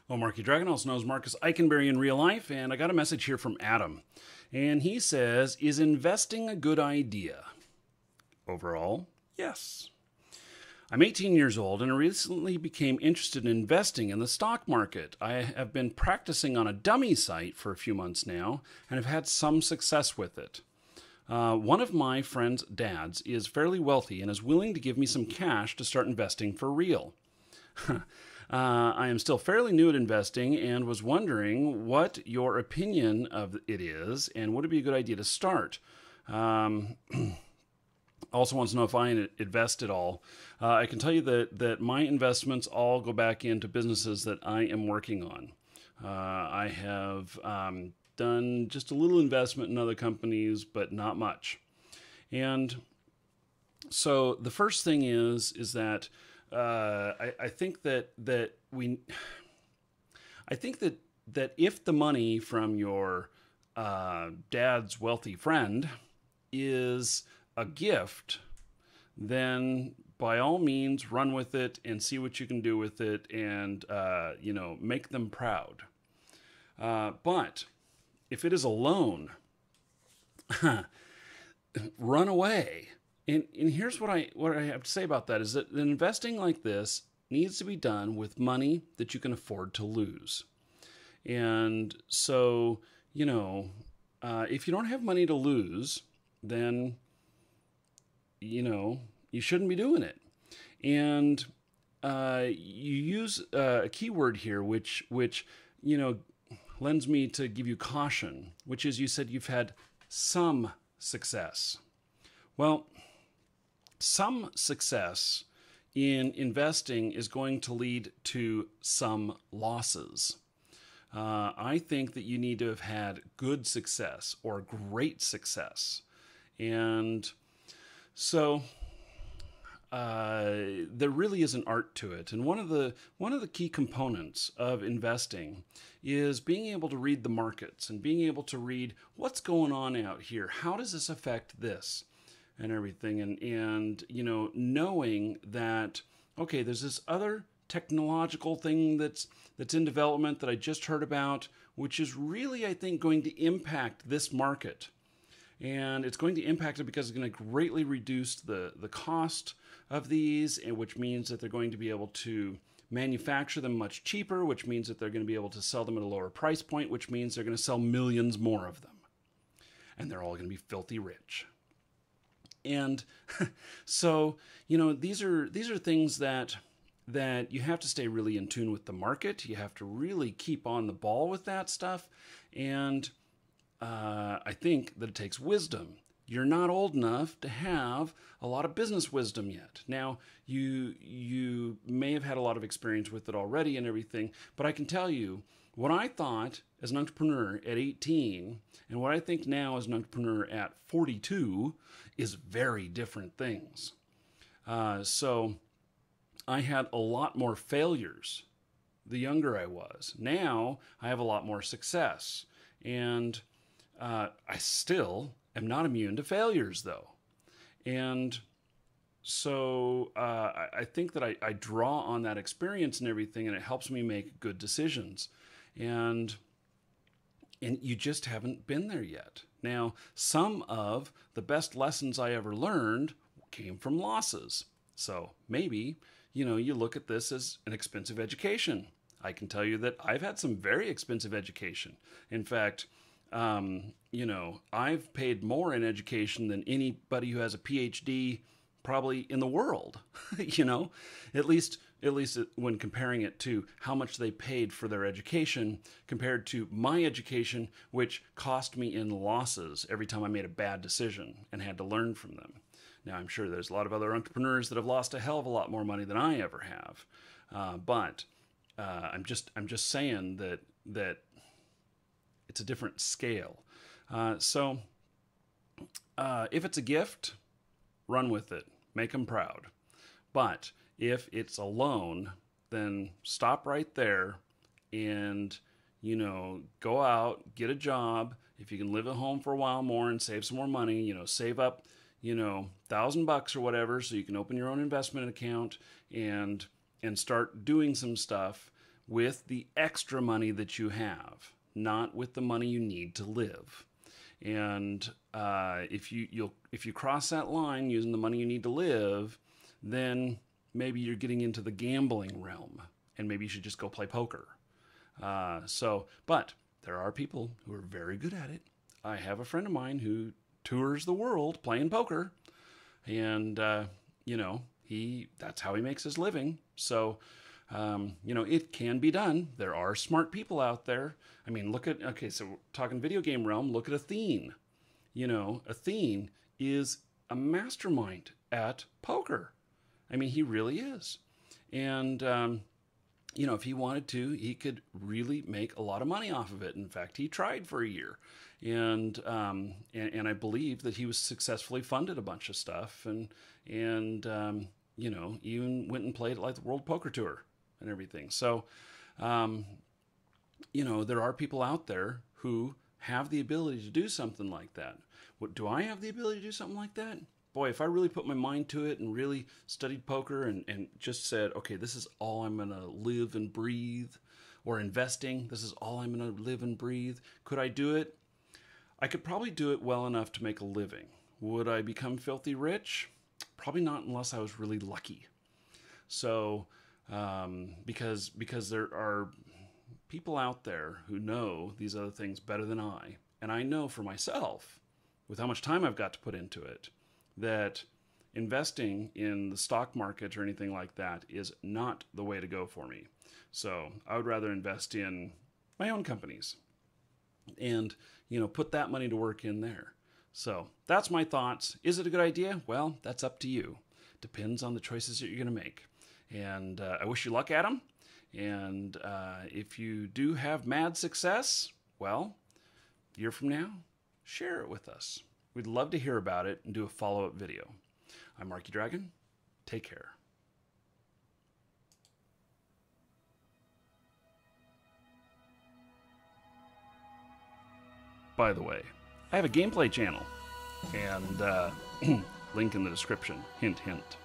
Well, Marky Dragon also knows Marcus Eikenberry in real life, and I got a message here from Adam. And he says, is investing a good idea? Overall, yes. I'm 18 years old and I recently became interested in investing in the stock market. I have been practicing on a dummy site for a few months now and have had some success with it. One of my friend's dads is fairly wealthy and is willing to give me some cash to start investing for real. I am still fairly new at investing and was wondering what your opinion of it is and would it be a good idea to start? Also wants to know if I invest at all. I can tell you that my investments all go back into businesses that I am working on. I have done just a little investment in other companies, but not much. And so the first thing is that I think that if the money from your dad's wealthy friend is a gift, then by all means run with it and see what you can do with it and make them proud. But if it is a loan, run away. And here's what I have to say about that is that investing like this needs to be done with money that you can afford to lose. And so, if you don't have money to lose, then, you shouldn't be doing it. And you use a keyword here, which lends me to give you caution, which is you said you've had some success. Well, some success in investing is going to lead to some losses. I think that you need to have had good success or great success. And so there really is an art to it. And one of the key components of investing is being able to read the markets and being able to read what's going on out here. How does this affect this and everything? And knowing that, okay, there's this other technological thing that's in development that I just heard about, which is really, I think, going to impact this market. And it's going to impact it because it's going to greatly reduce the cost of these, and which means that they're going to be able to manufacture them much cheaper, which means that they're going to be able to sell them at a lower price point, which means they're going to sell millions more of them. And they're all going to be filthy rich. And so, these are things that you have to stay really in tune with the market. You have to really keep on the ball with that stuff. And I think that it takes wisdom. You're not old enough to have a lot of business wisdom yet. Now, you may have had a lot of experience with it already and everything, but I can tell you what I thought as an entrepreneur at 18 and what I think now as an entrepreneur at 42 is very different things. So I had a lot more failures the younger I was. Now I have a lot more success. And I still am not immune to failures, though. And so I think that I draw on that experience and everything, and it helps me make good decisions. And you just haven't been there yet. Now, some of the best lessons I ever learned came from losses. So maybe, you look at this as an expensive education. I can tell you that I've had some very expensive education. In fact, I've paid more in education than anybody who has a PhD probably in the world, at least when comparing it to how much they paid for their education compared to my education, which cost me in losses every time I made a bad decision and had to learn from them. Now, I'm sure there's a lot of other entrepreneurs that have lost a hell of a lot more money than I ever have. But I'm just saying that it's a different scale. So if it's a gift, run with it. Make them proud. But if it's a loan, then stop right there and, go out, get a job. If you can live at home for a while more and save some more money, save up, $1,000 or whatever so you can open your own investment account and start doing some stuff with the extra money that you have, not with the money you need to live. And if you cross that line using the money you need to live, then maybe you're getting into the gambling realm, and maybe you should just go play poker. But there are people who are very good at it. I have a friend of mine who tours the world playing poker, and that's how he makes his living. So it can be done. There are smart people out there. I mean, so we're talking video game realm, look at Athene. Athene is a mastermind at poker. I mean, he really is. And, if he wanted to, he could really make a lot of money off of it. In fact, he tried for a year. And I believe that he was successfully funded a bunch of stuff and even went and played at like the World Poker Tour and everything. So, there are people out there who have the ability to do something like that. Do I have the ability to do something like that? Boy, if I really put my mind to it and really studied poker and just said, okay, this is all I'm going to live and breathe, or investing, this is all I'm going to live and breathe. Could I do it? I could probably do it well enough to make a living. Would I become filthy rich? Probably not unless I was really lucky. So, because there are people out there who know these other things better than I, and I know for myself, with how much time I've got to put into it, that investing in the stock market or anything like that is not the way to go for me. So I would rather invest in my own companies and, put that money to work in there. So that's my thoughts. Is it a good idea? Well, that's up to you. Depends on the choices that you're going to make. And I wish you luck at them. And if you do have mad success, well, a year from now, share it with us. We'd love to hear about it and do a follow-up video. I'm Marky Dragon. Take care. By the way, I have a gameplay channel, and link in the description. Hint, hint.